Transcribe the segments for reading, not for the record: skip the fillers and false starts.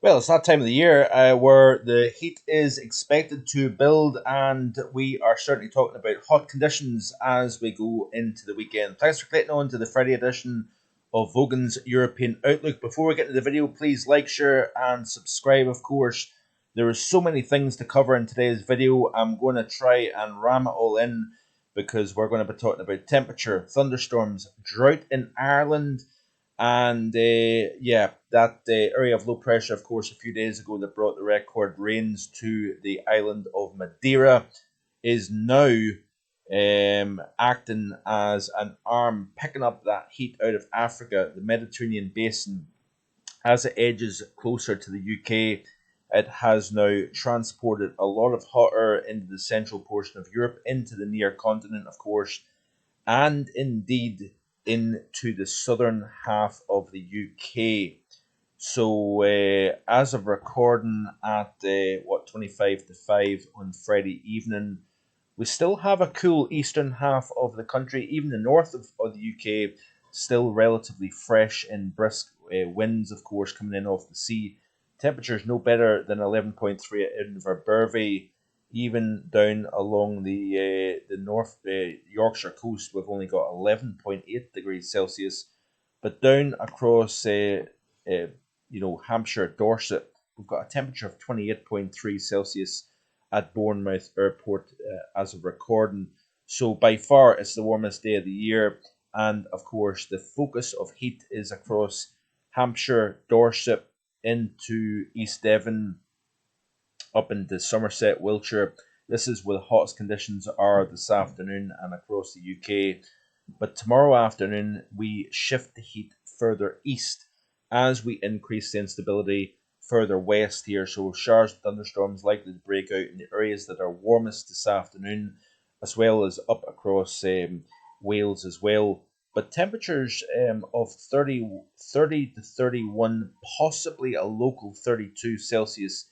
Well, it's that time of the year where the heat is expected to build, and we are certainly talking about hot conditions as we go into the weekend. Thanks for clicking on to the Friday edition of Vogan's European Outlook. Before we get into the video, please like, share, and subscribe, of course. There are so many things to cover in today's video. I'm going to try and ram it all in because we're going to be talking about temperature, thunderstorms, drought in Ireland, and yeah, that area of low pressure, of course, a few days ago that brought the record rains to the island of Madeira is now acting as an arm picking up that heat out of Africa, the Mediterranean basin. As it edges closer to the UK, it has now transported a lot of hot air into the central portion of Europe, into the near continent, of course, and indeed into the southern half of the UK. So, as of recording at 25 to 5 on Friday evening, we still have a cool eastern half of the country, even the north of the UK, still relatively fresh and brisk winds, of course, coming in off the sea. Temperatures no better than 11.3 at Edinburgh Burvey. Even down along the North Yorkshire coast, we've only got 11.8 degrees Celsius. But down across, Hampshire, Dorset, we've got a temperature of 28.3 Celsius at Bournemouth Airport as of recording. So by far, it's the warmest day of the year. And of course, the focus of heat is across Hampshire, Dorset, into East Devon, up into Somerset, Wiltshire. This is where the hottest conditions are this afternoon and across the UK. But tomorrow afternoon, we shift the heat further east as we increase the instability further west here. So showers and thunderstorms likely to break out in the areas that are warmest this afternoon, as well as up across Wales as well. But temperatures of 30 to 31, possibly a local 32 Celsius,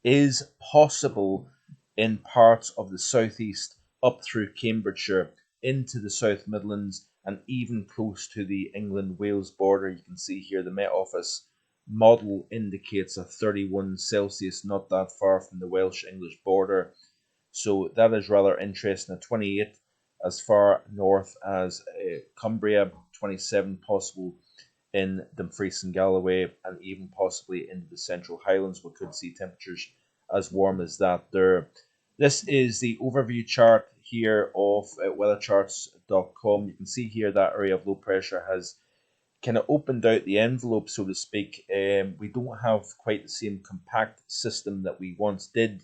is possible in parts of the southeast up through Cambridgeshire into the South Midlands and even close to the England-Wales border. You can see here the Met Office model indicates a 31 Celsius, not that far from the Welsh-English border. So that is rather interesting. A 28 as far north as Cumbria, 27 possible in Dumfries and Galloway, and even possibly into the Central Highlands. We could see temperatures as warm as that there. This is the overview chart here of weathercharts.com. You can see here that area of low pressure has kind of opened out the envelope, so to speak. We don't have quite the same compact system that we once did.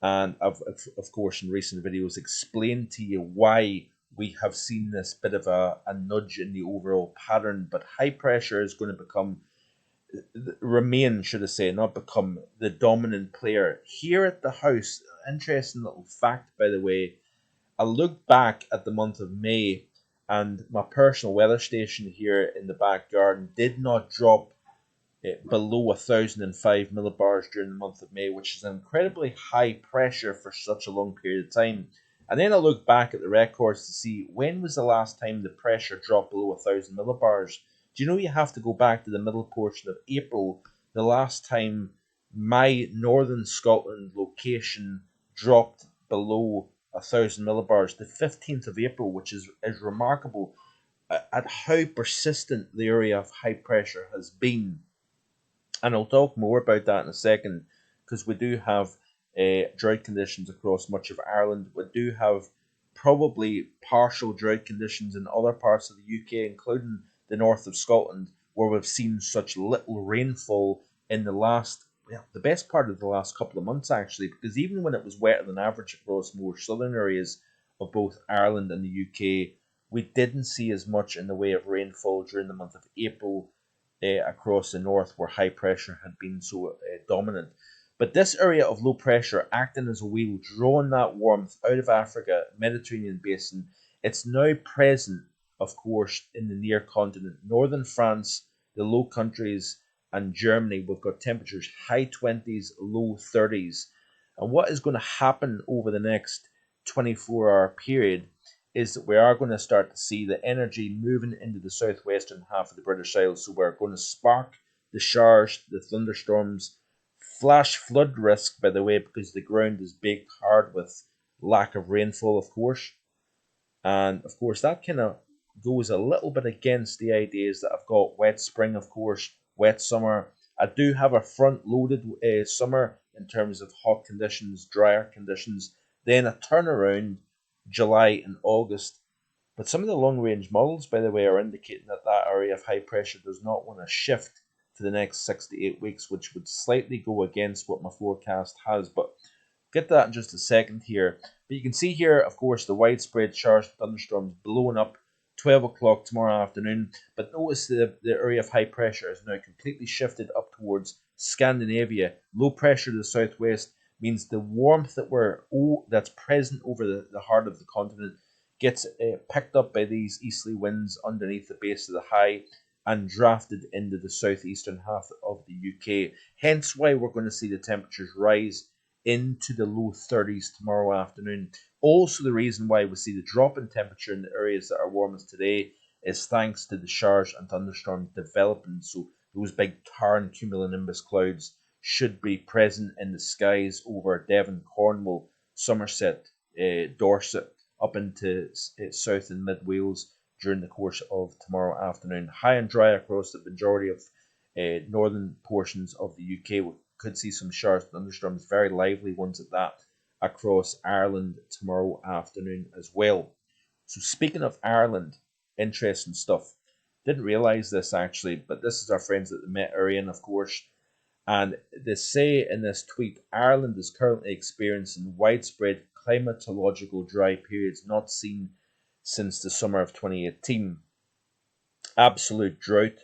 And I've, of course, in recent videos explained to you why we have seen this bit of a nudge in the overall pattern. But high pressure is going to remain, should I say, not become the dominant player. Here at the house, interesting little fact, by the way, I looked back at the month of May, and my personal weather station here in the back garden did not drop below 1005 millibars during the month of May, which is an incredibly high pressure for such a long period of time. And then I looked back at the records to see when was the last time the pressure dropped below 1000 millibars. Do you know you have to go back to the middle portion of April, the last time my northern Scotland location dropped below 1000 millibars, the 15th of April, which is remarkable at how persistent the area of high pressure has been. And I'll talk more about that in a second, because we do have drought conditions across much of Ireland. We do have probably partial drought conditions in other parts of the UK, including the north of Scotland, where we've seen such little rainfall in the best part of the last couple of months, actually, because even when it was wetter than average across more southern areas of both Ireland and the UK, we didn't see as much in the way of rainfall during the month of April across the north, where high pressure had been so dominant. But this area of low pressure acting as a wheel, drawing that warmth out of Africa, Mediterranean basin, it's now present, of course, in the near continent. Northern France, the Low Countries, and Germany, we've got temperatures high 20s, low 30s. And what is going to happen over the next 24-hour period is that we are going to start to see the energy moving into the southwestern half of the British Isles. So we're going to spark the showers, the thunderstorms, Flash flood risk, by the way, because the ground is baked hard with lack of rainfall, of course. And of course, that kind of goes a little bit against the ideas that I've got wet spring, of course, wet summer. I do have a front loaded summer in terms of hot conditions, drier conditions, then a turnaround July and August. But some of the long range models, by the way, are indicating that that area of high pressure does not want to shift for the next 6 to 8 weeks, which would slightly go against what my forecast has. But get that in just a second here. But you can see here, of course, the widespread showers and thunderstorms blowing up 12 o'clock tomorrow afternoon. But notice the area of high pressure is now completely shifted up towards Scandinavia. Low pressure to the southwest means the warmth that's present over the heart of the continent gets picked up by these easterly winds underneath the base of the high and drafted into the southeastern half of the UK. Hence why we're going to see the temperatures rise into the low 30s tomorrow afternoon. Also, the reason why we see the drop in temperature in the areas that are warmest today is thanks to the showers and thunderstorms developing. So those big Taran cumulonimbus clouds should be present in the skies over Devon, Cornwall, Somerset, Dorset, up into South and Mid Wales during the course of tomorrow afternoon. High and dry across the majority of northern portions of the UK. We could see some showers and thunderstorms, very lively ones at that, across Ireland tomorrow afternoon as well. So speaking of Ireland, interesting stuff. Didn't realise this actually, but this is our friends at the Met Arian, of course. And they say in this tweet, Ireland is currently experiencing widespread climatological dry periods not seen since the summer of 2018. Absolute drought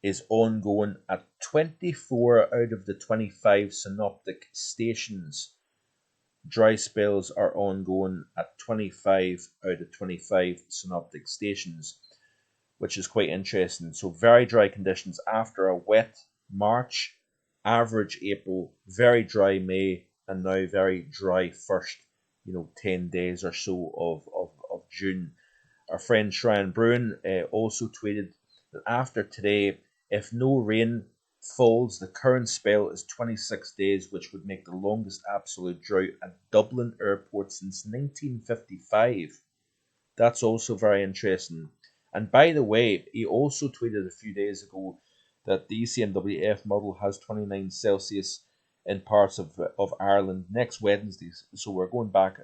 is ongoing at 24 out of the 25 synoptic stations. Dry spells are ongoing at 25 out of 25 synoptic stations, which is quite interesting. So very dry conditions after a wet March, average April, very dry May, and now very dry first, 10 days or so of June. Our friend Shryan Bruin also tweeted that after today, if no rain falls, the current spell is 26 days, which would make the longest absolute drought at Dublin Airport since 1955. That's also very interesting. And by the way, he also tweeted a few days ago that the ECMWF model has 29 Celsius in parts of Ireland next Wednesday. So we're going back,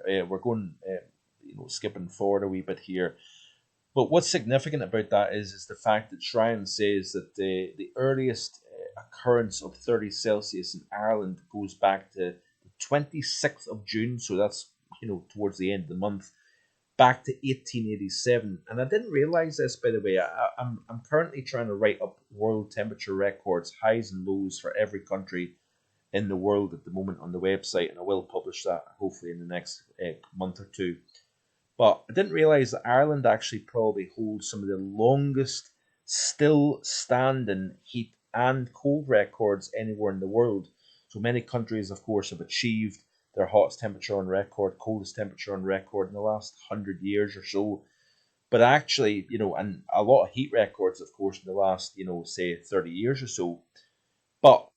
skipping forward a wee bit here. But what's significant about that is the fact that Shryan says that the earliest occurrence of 30 Celsius in Ireland goes back to the 26th of June, so that's towards the end of the month, back to 1887. And I didn't realize this, by the way. I'm currently trying to write up world temperature records, highs and lows for every country in the world at the moment on the website, and I will publish that hopefully in the next month or two. But I didn't realize that Ireland actually probably holds some of the longest still standing heat and cold records anywhere in the world. So many countries, of course, have achieved their hottest temperature on record, coldest temperature on record in the last 100 years or so. But actually, and a lot of heat records, of course, in the last, say 30 years or so. But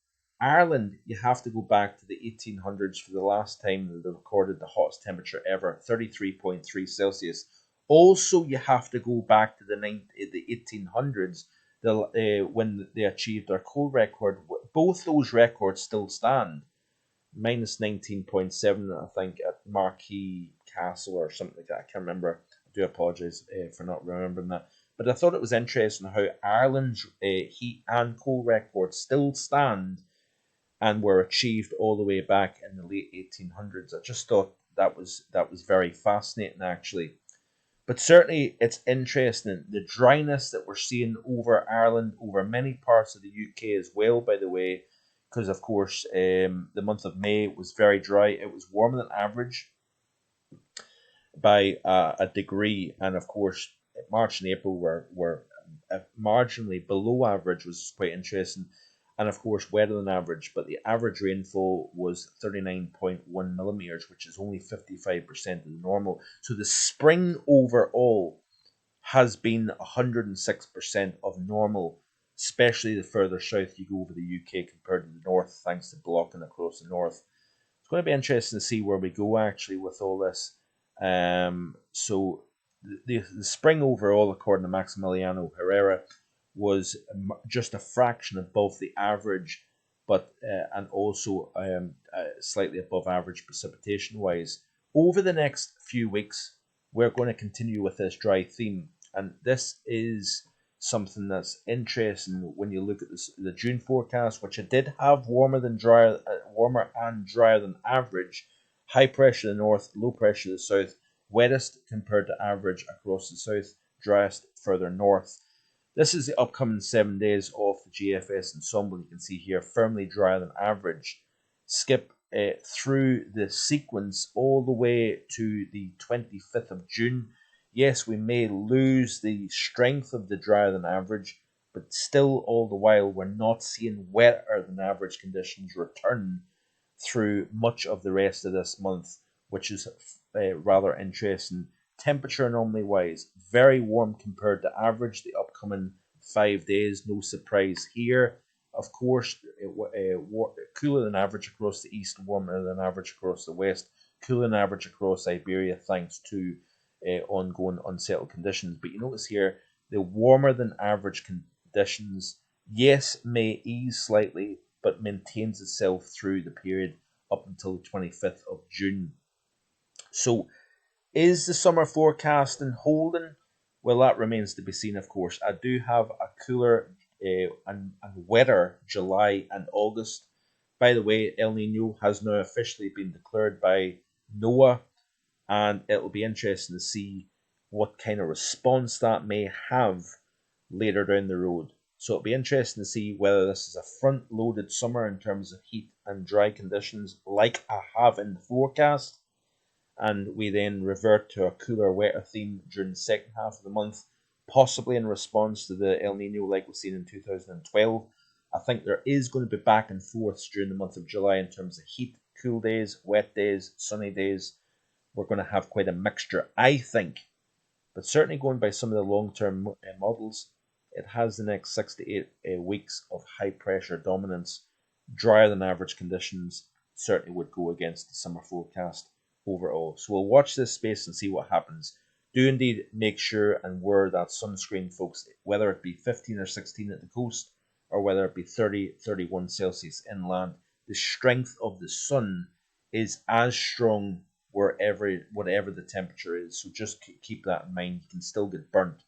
Ireland, you have to go back to the 1800s for the last time that they recorded the hottest temperature ever, 33.3 Celsius. Also, you have to go back to the 1800s when they achieved their cold record. Both those records still stand. Minus 19.7, I think, at Marquee Castle or something like that. I can't remember. I do apologise for not remembering that. But I thought it was interesting how Ireland's heat and cold records still stand and were achieved all the way back in the late 1800s. I just thought that was very fascinating, actually. But certainly it's interesting, the dryness that we're seeing over Ireland, over many parts of the UK as well, by the way, because of course the month of May was very dry. It was warmer than average by a degree, and of course March and April were marginally below average, which is quite interesting, and of course wetter than average. But the average rainfall was 39.1 millimeters, which is only 55% of the normal. So the spring overall has been 106% of normal especially the further south you go over the UK compared to the north, thanks to blocking across the north. It's going to be interesting to see where we go actually with all this. So the spring overall, according to Maximiliano Herrera, was just a fraction above the average, but and also slightly above average precipitation wise. Over the next few weeks, we're going to continue with this dry theme, and this is something that's interesting when you look at the June forecast, which it did have warmer and drier than average. High pressure in the north, low pressure in the south, wettest compared to average across the south, driest further north. This is the upcoming 7 days of the GFS ensemble. You can see here firmly drier than average. Skip through the sequence all the way to the 25th of June. Yes, we may lose the strength of the drier than average, but still all the while we're not seeing wetter than average conditions return through much of the rest of this month, which is rather interesting. Temperature anomaly wise, very warm compared to average the upcoming 5 days. No surprise here. Of course, cooler than average across the east, warmer than average across the west, cooler than average across Iberia, thanks to ongoing unsettled conditions. But you notice here the warmer than average conditions, yes, may ease slightly, but maintains itself through the period up until the 25th of June. So, is the summer forecasting holding? Well, that remains to be seen, of course. I do have a cooler and wetter July and August. By the way, El Nino has now officially been declared by NOAA, and it'll be interesting to see what kind of response that may have later down the road. So it'll be interesting to see whether this is a front-loaded summer in terms of heat and dry conditions like I have in the forecast, and we then revert to a cooler, wetter theme during the second half of the month, possibly in response to the El Nino like we've seen in 2012. I think there is going to be back and forths during the month of July in terms of heat, cool days, wet days, sunny days. We're going to have quite a mixture, I think. But certainly going by some of the long-term models, it has the next 6 to 8 weeks of high-pressure dominance. Drier than average conditions certainly would go against the summer forecast overall. So we'll watch this space and see what happens. Do indeed make sure and wear that sunscreen, folks, whether it be 15 or 16 at the coast or whether it be 30, 31 Celsius inland. The strength of the sun is as strong whatever the temperature is. So just keep that in mind. You can still get burnt.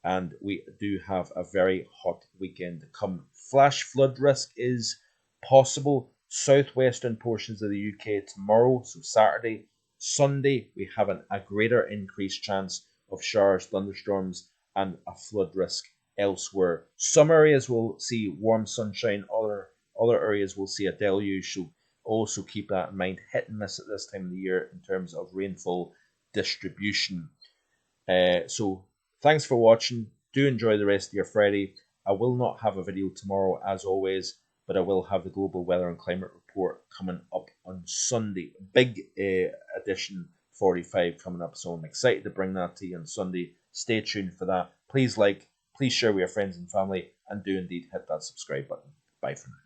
And we do have a very hot weekend to come. Flash flood risk is possible. Southwestern portions of the UK tomorrow, so Saturday. Sunday, we have a greater increased chance of showers, thunderstorms, and a flood risk elsewhere. Some areas will see warm sunshine, other areas will see a deluge, so also keep that in mind. Hit and miss at this time of the year in terms of rainfall distribution. So thanks for watching. Do enjoy the rest of your Friday. I will not have a video tomorrow as always, but I will have the global weather and climate report coming up on Sunday. Big edition 45 coming up, so I'm excited to bring that to you on Sunday. Stay tuned for that. Please like, please share with your friends and family, and do indeed hit that subscribe button. Bye for now.